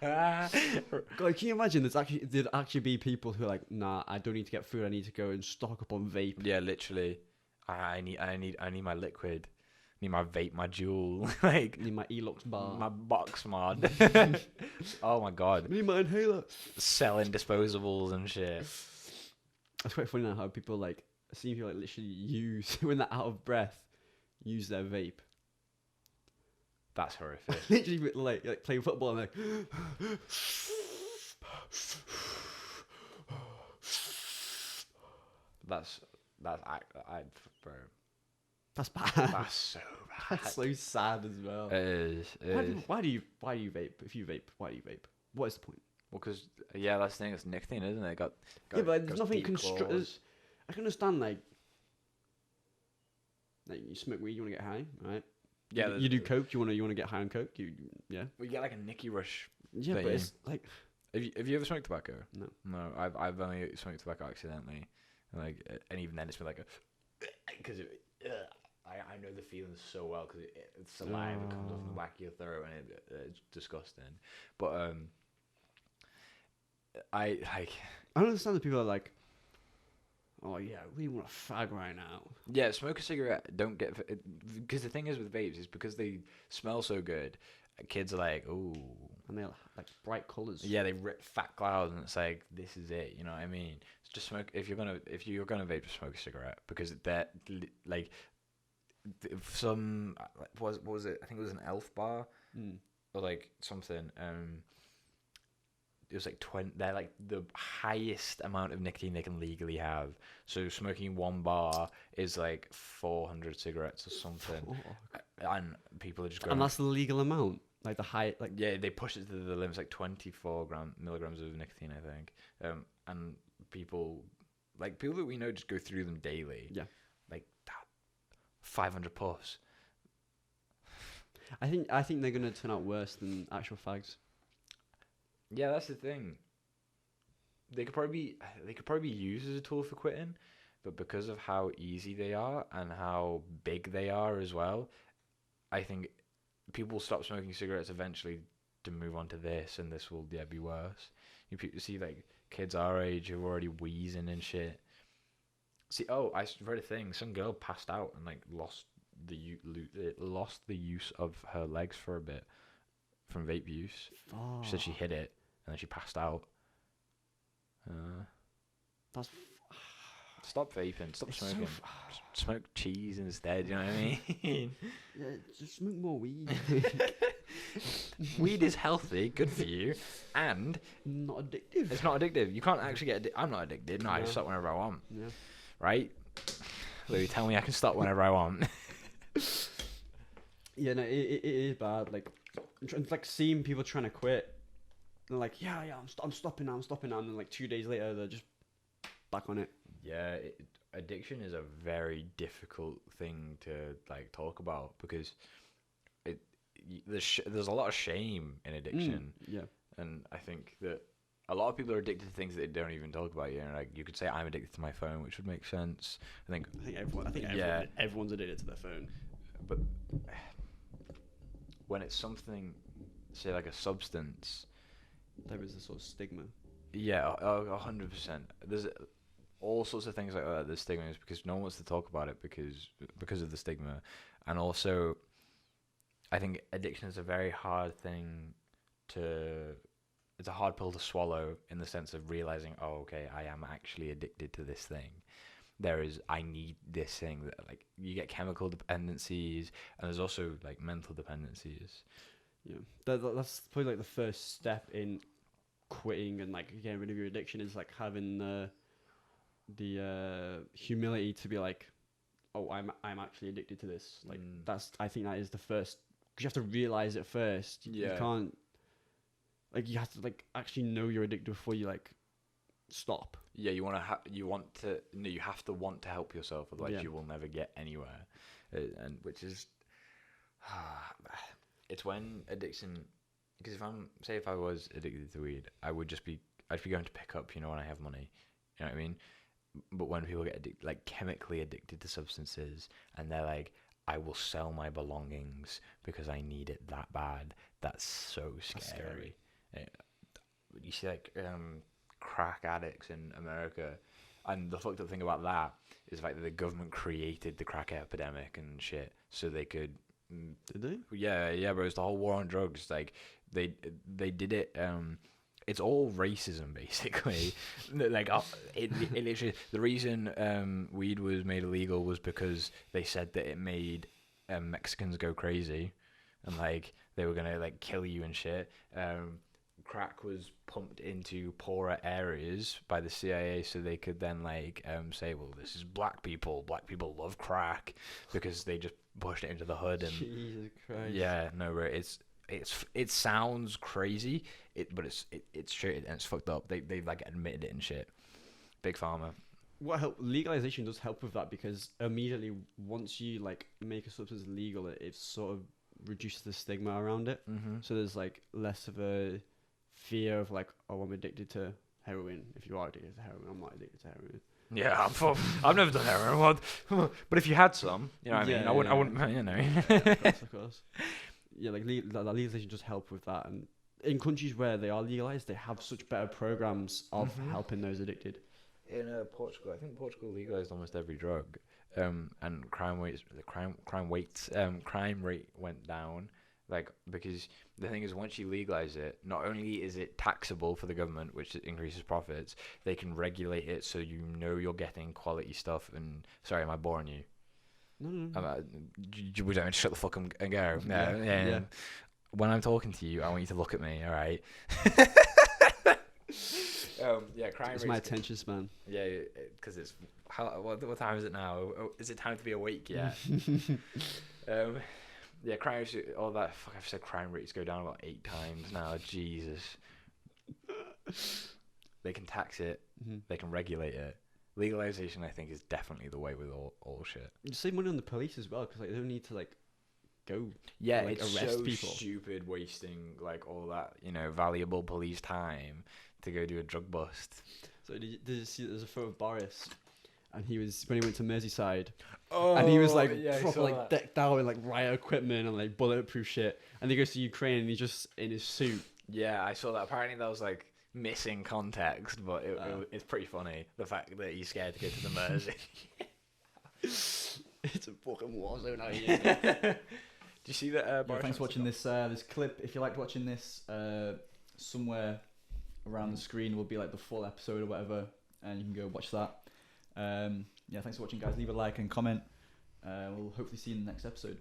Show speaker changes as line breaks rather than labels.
God, can you imagine? There'd actually be people who are like, nah, I don't need to get food. I need to go and stock up on vape.
Yeah, literally. I need my liquid. I need my vape, my jewel, like
I need my Elux bar.
my box mod. Oh my god,
I need my inhaler.
selling disposables and shit.
It's quite funny now how people like see people like literally use when they're out of breath, use their vape.
That's horrific.
Literally like playing football and like.
That's bro.
That's bad.
That's so bad.
That's so sad as well.
It is.
Why do you vape? If you vape, why do you vape? What is the point?
Well, because that's the thing. It's nicotine, isn't it? Got
Yeah, but there's
got
nothing
deep
constructed.
claws.
I can understand like you smoke weed, you want to get high, right?
Yeah,
You do coke, you want to get high on coke. Yeah.
We get like a Nicky Rush.
Yeah,
But
but
yeah.
it's like
Have you ever smoked tobacco?
No.
No, I've only smoked tobacco accidentally, and even then it's been like a because I know the feeling so well because it's saliva comes off the back of your throat and it's disgusting. But I
I don't understand the people that are like, oh yeah, we want a fag right now.
yeah, smoke a cigarette. Don't get because the thing is with vapes is because they smell so good. Kids are like, ooh.
And they're like bright colours.
Yeah, they rip fat clouds, and it's like this is it. You know what I mean? It's just smoke. If you're gonna vape, just smoke a cigarette because that like some what was it? I think it was an Elf bar or like something. It was like 20. They're like the highest amount of nicotine they can legally have. So smoking one bar is like 400 cigarettes or something, and people are just going.
And that's the legal amount. Like the high, like
Yeah, they push it to the limits, like 24 milligrams of nicotine, I think. And people that we know just go through them daily.
Yeah,
like that, 500 plus.
I think they're gonna turn out worse than actual fags.
Yeah, that's the thing. They could probably be used as a tool for quitting, but because of how easy they are and how big they are as well, I think people will stop smoking cigarettes eventually to move on to this, and this will be worse. You see like kids our age who are already wheezing and shit. See, I read a thing. Some girl passed out and like lost the use of her legs for a bit from vape use.
Oh,
She said she hit it and then she passed out.
that's
Stop vaping. Stop
it's so
smoking. Smoke cheese instead. You know what I mean?
yeah, just smoke more weed.
Weed is healthy, good for you, and
Not addictive.
it's not addictive. You can't actually get I'm not addicted. No, I just stop whenever I want.
Yeah.
Right? Louis, tell me I can stop whenever I want.
Yeah, no, it is bad. Like, it's like seeing people trying to quit. They're like, yeah, I'm stopping now, and then like 2 days later, they're just back on it.
Yeah, addiction is a very difficult thing to like talk about because there's a lot of shame in addiction,
Yeah.
and I think that a lot of people are addicted to things that they don't even talk about. You know, like you could say I'm addicted to my phone, which would make sense. I think
Everyone's addicted to their phone.
but when it's something, say like a substance,
There is a sort of stigma.
yeah, 100%. There's all sorts of things like that. There's stigma is because no one wants to talk about it because of the stigma, and also, I think addiction is a very hard thing to. It's a hard pill to swallow in the sense of realizing, oh, okay, I am actually addicted to this thing. I need this thing that like you get chemical dependencies, and there's also like mental dependencies.
Yeah, that's probably like the first step in quitting and like getting rid of your addiction is like having the humility to be like, oh, I'm actually addicted to this. Like I think that is the first, because you have to realize it first. You can't, like, you have to like actually know you're addicted before you like stop.
Yeah, you have to want to help yourself, otherwise you will never get anywhere. And which is, it's when addiction. Because if I was addicted to weed, I'd be going to pick up, when I have money, you know what I mean. But when people get chemically addicted to substances, and they're like, I will sell my belongings because I need it that bad. That's so scary. You see like crack addicts in America, and the fucked up thing about that is like the government created the crack epidemic and shit so they could.
Did they?
Yeah, bro. It's the whole war on drugs. Like they did it. It's all racism basically. Like it literally the reason weed was made illegal was because they said that it made Mexicans go crazy, and like they were gonna like kill you and shit. Crack was pumped into poorer areas by the CIA so they could then like say, well, this is black people love crack, because they just pushed it into the hood. And
Jesus Christ.
Yeah, no, bro, it sounds crazy, but it's true and it's fucked up. They like admitted it and shit. Big pharma.
Legalization does help with that, because immediately once you like make a substance legal, it sort of reduces the stigma around it.
Mm-hmm.
So there's like less of a fear of like, oh, I'm addicted to heroin. If you are addicted to heroin, I'm not addicted to heroin.
Yeah, I've never done heroin, but if you had some, you know what I mean? I wouldn't, you know.
Of course. Yeah, like legalization does help with that, and in countries where they are legalized, they have such better programs of helping those addicted.
In Portugal, I think Portugal legalized almost every drug, and crime rate went down. Like, because the thing is, once you legalize it, not only is it taxable for the government, which increases profits, they can regulate it so you know you're getting quality stuff. And sorry, am I boring you?
No.
We don't shut the fuck up and go. No, yeah. When I'm talking to you, I want you to look at me. All right. Yeah, crime.
It's my attention span.
Yeah, because it's what time is it now? Is it time to be awake yet? Yeah, crime rate, all that. Fuck, I've said crime rates go down about 8 times now. Jesus. They can tax it. They can regulate it. Legalization, I think, is definitely the way with all shit.
You save money on the police as well, because like they don't need to like go.
Yeah,
like,
it's
arrest
so
people.
stupid wasting like all that valuable police time to go do a drug bust.
So did you see there's a photo of Boris, and he was when he went to Merseyside,
Oh,
and he was like
yeah,
proper like decked out with like riot equipment and like bulletproof shit, and he goes to Ukraine and he's just in his suit.
Yeah, I saw that. Apparently that was like missing context, but it's pretty funny, the fact that he's scared to go to the Mersey.
It's a fucking war zone out here.
Do you see that?
Thanks for watching this clip. If you liked watching this, somewhere around the screen will be like the full episode or whatever, and you can go watch that. Thanks for watching, guys. Leave a like and comment. We'll hopefully see you in the next episode.